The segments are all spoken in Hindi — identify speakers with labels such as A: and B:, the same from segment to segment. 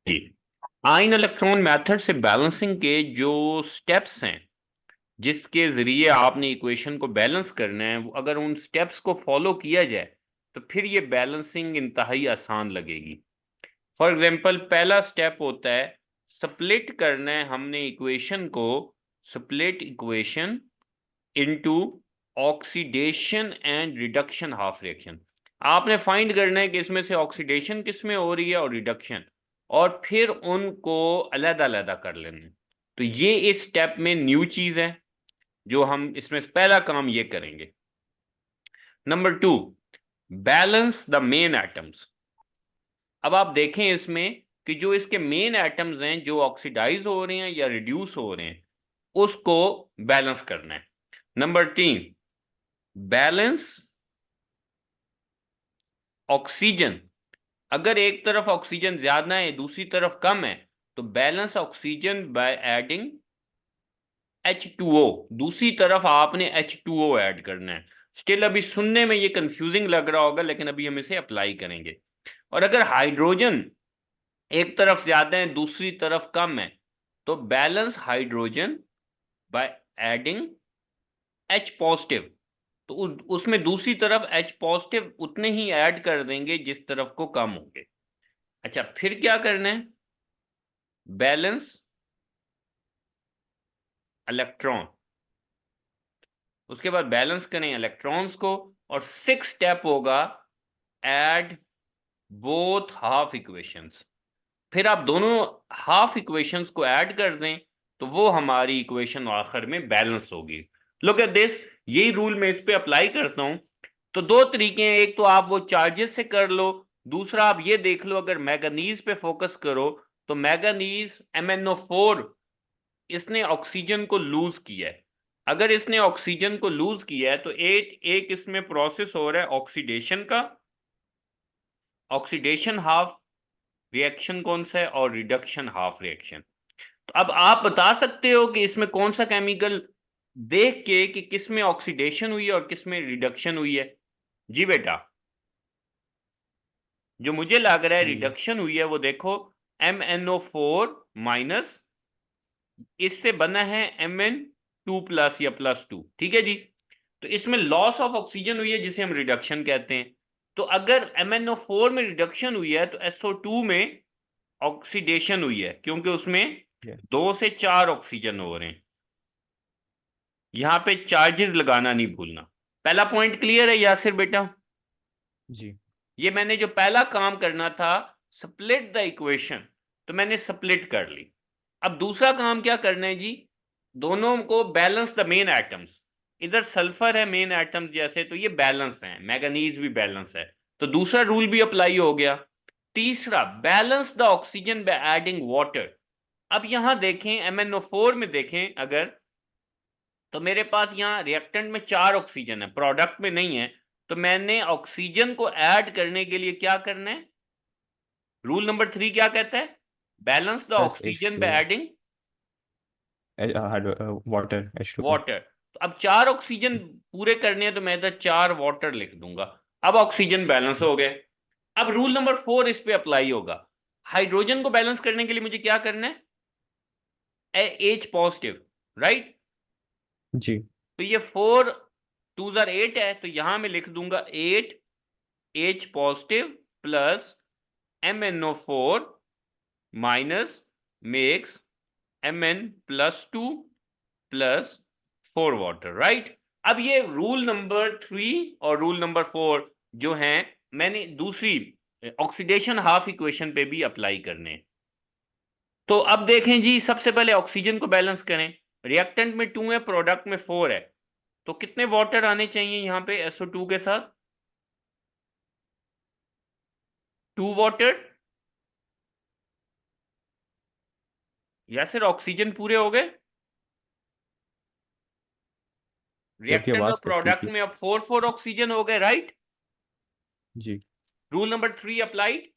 A: जी, आयन इलेक्ट्रॉन मेथड से बैलेंसिंग के जो स्टेप्स हैं जिसके जरिए आपने इक्वेशन को बैलेंस करना है, अगर उन स्टेप्स को फॉलो किया जाए तो फिर ये बैलेंसिंग इंतहाई आसान लगेगी। फॉर एग्जांपल, पहला स्टेप होता है स्प्लिट करना है हमने इक्वेशन को, split equation into oxidation and reduction half reaction. आपने फाइंड करना है कि इसमें से ऑक्सीडेशन किस में हो रही है और रिडक्शन, और फिर उनको अलग-अलग कर लेना है। तो ये इस स्टेप में न्यू चीज है जो हम इसमें पहला काम ये करेंगे। Number 2, balance the main atoms. अब आप देखें इसमें कि जो इसके मेन एटम्स हैं जो ऑक्सीडाइज हो रहे हैं या रिड्यूस हो रहे हैं उसको बैलेंस करना है। Number 3, balance oxygen. अगर एक तरफ ऑक्सीजन ज्यादा है दूसरी तरफ कम है तो balance oxygen by adding H2O। दूसरी तरफ आपने H2O ऐड करना है। स्टिल अभी सुनने में ये कंफ्यूजिंग लग रहा होगा लेकिन अभी हम इसे अप्लाई करेंगे। और अगर हाइड्रोजन एक तरफ ज्यादा है दूसरी तरफ कम है तो balance hydrogen by adding H positive. तो उसमें दूसरी तरफ H पॉजिटिव उतने ही ऐड कर देंगे जिस तरफ को कम होंगे। अच्छा, फिर क्या करना है? Balance electron. उसके बाद बैलेंस करें इलेक्ट्रॉन्स को, और 6 स्टेप होगा ऐड बोथ हाफ इक्वेशंस। फिर आप दोनों हाफ इक्वेशंस को ऐड कर दें तो वो हमारी इक्वेशन आखिर में बैलेंस होगी। लुक एट दिस, यही रूल मैं इस पे अप्लाई करता हूं। तो दो तरीके हैं, एक तो आप वो चार्जेस से कर लो, दूसरा आप ये देख लो अगर मैग्नीज पे फोकस करो तो मैग्नीज MnO4 इसने ऑक्सीजन को लूज किया है। अगर इसने ऑक्सीजन को लूज किया है तो एक एक इसमें प्रोसेस हो रहा है ऑक्सीडेशन का। ऑक्सीडेशन हाफ रिएक्शन कौन सा है और रिडक्शन हाफ रिएक्शन। तो अब आप बता सकते हो कि इसमें कौन सा केमिकल देख के कि किस में ऑक्सीडेशन हुई है और किस में रिडक्शन हुई है। जी बेटा, जो मुझे लग रहा है
B: जी
A: रिडक्शन हुई है वो देखो, MnO4 माइनस, इससे बना है Mn2 प्लस या +2। ठीक है जी। तो इसमें लॉस ऑफ ऑक्सीजन हुई है जिसे हम रिडक्शन कहते हैं। तो अगर MnO4 में रिडक्शन हुई है तो SO2 में ऑक्सीडेशन हुई है क्योंकि उसमें
B: जी
A: 2 से 4 ऑक्सीजन हो रहे हैं। यहां पे चार्जेस लगाना नहीं भूलना। पहला पॉइंट क्लियर है यासिर बेटा?
B: जी
A: ये मैंने जो पहला काम करना था स्प्लिट द इक्वेशन, तो मैंने स्प्लिट कर ली। अब दूसरा काम क्या करना है जी? दोनों को बैलेंस द मेन एटम्स। इधर सल्फर है मेन एटम जैसे तो ये बैलेंस है, मैग्नीज भी बैलेंस है, तो दूसरा रूल भी अप्लाई हो गया। तीसरा, balance the oxygen by adding water. अब यहां देखें MnO4 में देखें अगर, तो मेरे पास यहाँ रिएक्टेंट में 4 ऑक्सीजन है, प्रोडक्ट में नहीं है। तो मैंने ऑक्सीजन को ऐड करने के लिए क्या करना है? रूल नंबर 3 क्या कहता है? Balance the
B: plus H
A: oxygen
B: to
A: by adding
B: water H2O।
A: Water. तो अब 4 ऑक्सीजन पूरे करने हैं तो मैं इधर 4 वाटर लिख दूंगा। अब ऑक्सीजन बैलेंस हो गए। अब रूल नंबर 4 इस पे अप्लाई होगा। हाइड्रोजन को बैलेंस करने के लिए मुझे क्या करना है? H positive, right.
B: जी
A: तो ये 4 2 जार 8 है तो यहां मैं लिख दूंगा 8 H positive plus MnO4 minus makes Mn+2 plus 4 water, right. अब ये रूल नंबर 3 और रूल नंबर 4 जो हैं मैंने दूसरी ऑक्सीडेशन हाफ इक्वेशन पे भी अप्लाई करने हैं। तो अब देखें जी, सबसे पहले ऑक्सीजन को बैलेंस करें। रिएक्टेंट में 2 है, प्रोडक्ट में 4 है, तो कितने वाटर आने चाहिए यहां पे SO2 के साथ? 2 वाटर, या सिर्फ ऑक्सीजन पूरे हो गए?
B: आपकी
A: रिएक्टेंट और
B: आवाज़ कट रही
A: प्रोडक्ट
B: थी।
A: में अब 4 ऑक्सीजन हो गए, राइट।
B: जी
A: रूल नंबर 3 अप्लाइड।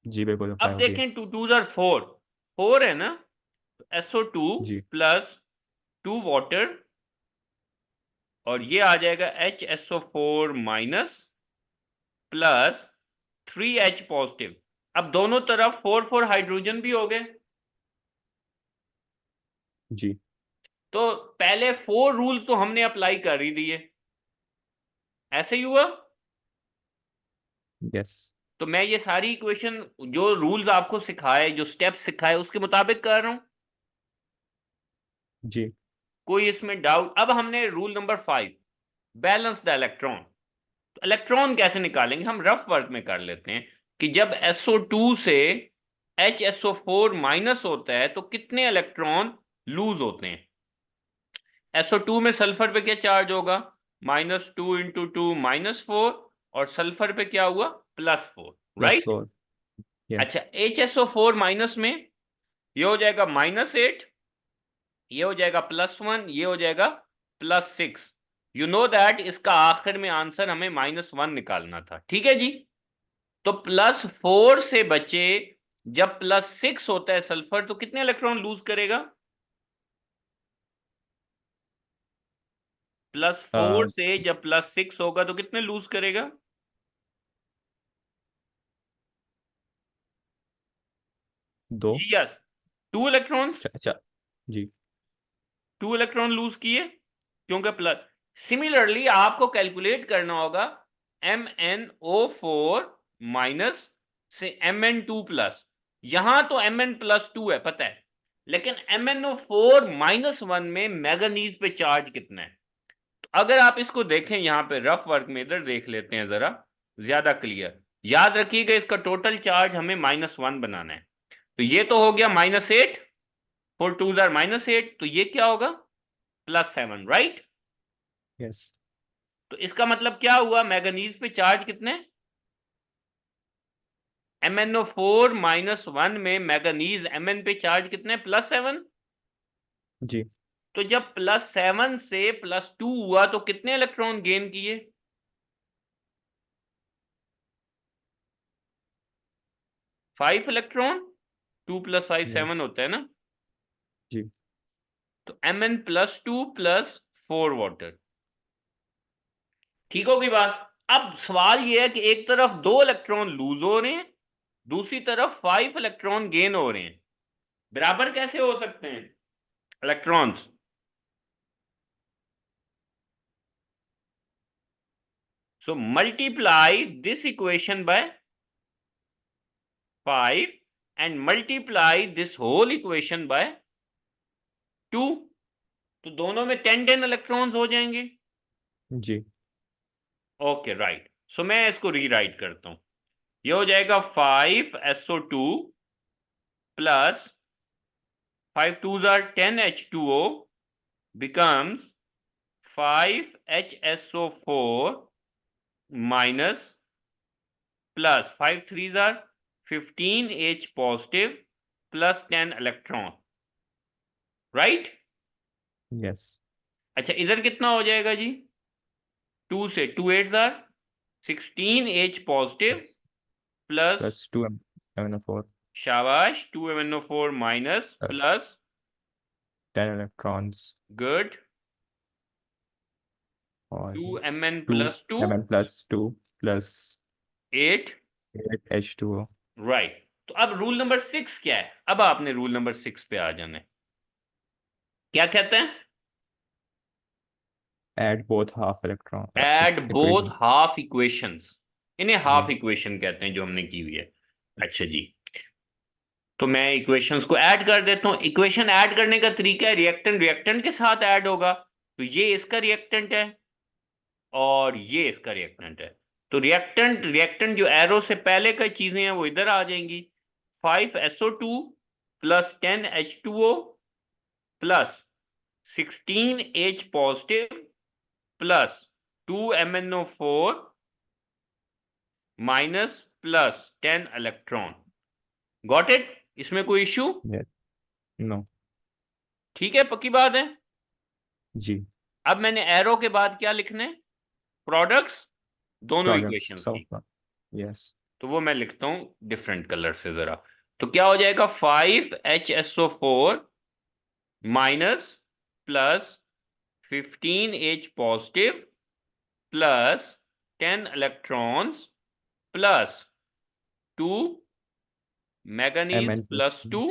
B: जी बिल्कुल अप्लाई
A: अब
B: होगी।
A: देखें 2 2 जार 4, 4 है ना, तो SO2
B: जी
A: प्लस 2 वाटर, और ये आ जाएगा HSO4 minus plus 3H positive. अब दोनों तरफ 4 हाइड्रोजन भी हो गए।
B: जी।
A: तो पहले 4 रूल्स तो हमने अप्लाई कर ही दिए, ऐसे ही हुआ।
B: यस।
A: तो मैं ये सारी इक्वेशन जो रूल्स आपको सिखाए, जो स्टेप्स सिखाए, उसके मुताबिक कर रहा हूं।
B: जी।
A: कोई इसमें डाउट? अब हमने rule number 5, balance the electron. तो इलेक्ट्रॉन कैसे निकालेंगे? हम रफ वर्क में कर लेते हैं कि जब SO2 से HSO4 माइनस होता है तो कितने इलेक्ट्रॉन लूज होते हैं? SO2 में सल्फर पे क्या चार्ज होगा? -2 × 2 -4, और सल्फर पे क्या हुआ? +4, राइट।
B: +4।
A: अच्छा,
B: यस।
A: HSO4 माइनस में ये हो जाएगा -8, ये हो जाएगा +1, ये हो जाएगा +6। यू नो दैट इसका आखिर में आंसर हमें -1 निकालना था, ठीक है जी। तो +4 से बचे, जब +6 होता है सल्फर तो कितने इलेक्ट्रॉन लूज करेगा? +4 से जब +6 होगा तो कितने लूज करेगा?
B: 2।
A: जी यस, 2 इलेक्ट्रॉन्स।
B: अच्छा। जी।
A: 2 इलेक्ट्रॉन लूज किए, क्योंकि प्लस। सिमिलरली आपको कैलकुलेट करना होगा MnO4 माइनस से Mn2+। यहां तो Mn+2 है, पता है, लेकिन MnO4 -1 में मैंगनीज पे चार्ज कितना है? तो अगर आप इसको देखें यहां पे रफ वर्क में, इधर देख लेते हैं जरा, ज्यादा क्लियर। याद रखिएगा इसका टोटल चार्ज हमें -1 बनाना है। तो ये तो हो गया -8, 4 2s are -8, तो ये क्या होगा? +7, राइट।
B: यस।
A: तो इसका मतलब क्या हुआ? मैंगनीज पे चार्ज कितने? MnO4 -1 में मैंगनीज Mn पे चार्ज कितने? +7।
B: जी।
A: तो जब +7 से +2 हुआ तो कितने इलेक्ट्रॉन गेन किए? 5 इलेक्ट्रॉन। 2 + 5 7
B: यस।
A: होता है ना।
B: जी।
A: तो Mn+2 +4 वाटर। ठीक होगी बात। अब सवाल यह है कि एक तरफ 2 इलेक्ट्रॉन लूज हो रहे हैं, दूसरी तरफ 5 इलेक्ट्रॉन गेन हो रहे हैं। बराबर कैसे हो सकते हैं electrons? So multiply this equation by 5 and multiply this whole equation by 2। तो दोनों में 10 इलेक्ट्रॉन्स हो जाएंगे।
B: जी।
A: Okay right. सो मैं इसको रीराइट करता हूं। ये हो जाएगा 5SO2 plus 5 2s are 10H2O becomes 5HSO4 minus plus 5 3s are 15H positive plus 10 electron, right.
B: Yes.
A: अच्छा, इधर कितना हो जाएगा जी? 2 से 2 8s are 16H positive plus,
B: +2 MnO4
A: शाबाश, 2 MnO4 minus plus,
B: 10 electrons
A: good,
B: और
A: 2 Mn
B: 2
A: plus 2
B: Mn+2 plus
A: 8,
B: 8H2O।
A: Right. तो अब रूल नंबर 6 क्या है? अब आपने रूल नंबर 6 पे आ जाना है। क्या कहते हैं?
B: Add both half electron
A: add both
B: equations।
A: Half equations. इन्हें हाफ
B: जी।
A: इक्वेशन कहते हैं जो हमने की हुई है। अच्छा जी, तो मैं इक्वेशंस को ऐड कर देता हूं। इक्वेशन ऐड करने का तरीका है, रिएक्टेंट रिएक्टेंट के साथ ऐड होगा। तो ये इसका रिएक्टेंट है और ये इसका रिएक्टेंट है। तो रिएक्टेंट रिएक्टेंट जो एरो से पहले का चीजें हैं वो इधर आ जाएंगी। 5SO2 plus 10H2O plus 16H positive plus 2MnO4 minus plus 10 electron. Got it? इसमें कोई इश्यू?
B: यस। नो।
A: ठीक है, पक्की बात है।
B: जी।
A: अब मैंने एरो के बाद क्या लिखना है? प्रोडक्ट्स दोनों
B: प्रोडक्ट्स
A: इक्वेशंस की।
B: सब। यस।
A: तो वो मैं लिखता हूं डिफरेंट कलर से जरा। तो क्या हो जाएगा? 5HSO4 minus plus 15H positive plus 10 electrons plus 2 manganese
B: Mn plus
A: +2
B: 2.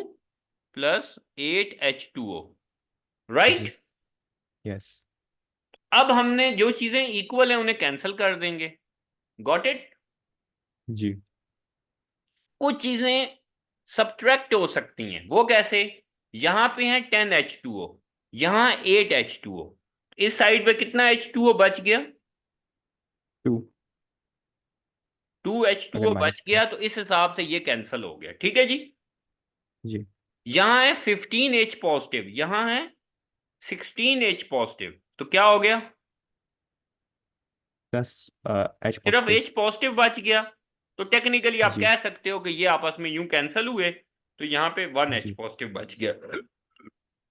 A: Plus 8H2O,
B: जी.
A: राइट।
B: Yes.
A: अब हमने जो चीजें इक्वल है उन्हें कैंसिल कर देंगे, गॉट इट।
B: जी.
A: कुछ चीजें सब्ट्रैक्ट हो सकती हैं, वो कैसे? यहां पे है 10H2O, यहां 8H2O, इस साइड पे कितना H2O बच गया?
B: 2. अगर
A: 2H2O
B: माइनस
A: बच
B: में.
A: गया, तो इस हिसाब से ये कैंसिल हो गया, ठीक है जी।
B: जी.
A: यहां है 15H पॉजिटिव, यहां है 16H पॉजिटिव, तो क्या हो गया?
B: प्लस H
A: सिर्फ
B: पॉजिटिव.
A: H पॉजिटिव बच गया। तो टेक्निकली आप
B: जी.
A: कह सकते हो कि ये आपस में यूं कैंसिल हुए, तो यहाँ पे 1H
B: जी.
A: पॉजिटिव बच गया।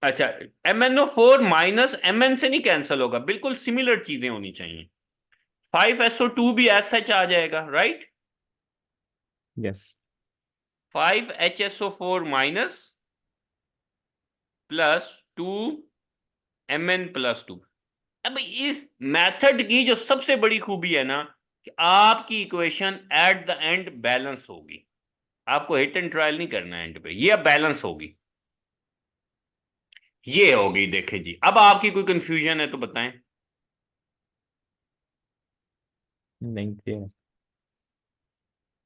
A: अच्छा, MnO4 माइनस Mn से नहीं कैंसिल होगा, बिल्कुल सिमिलर चीजें होनी चाहिए। 5SO2 भी SH आ जाएगा, right.
B: Yes.
A: 5HSO4 minus +2 Mn+2। अब इस मेथड की जो सबसे बड़ी खूबी है ना, कि आपकी equation at the end balance होगी। आपको हिट एंड ट्रायल नहीं करना है एंड पे, ये अब बैलेंस होगी, ये होगी। देखे जी, अब आपकी कोई कंफ्यूजन है तो बताएं।
B: नहीं क्लियर.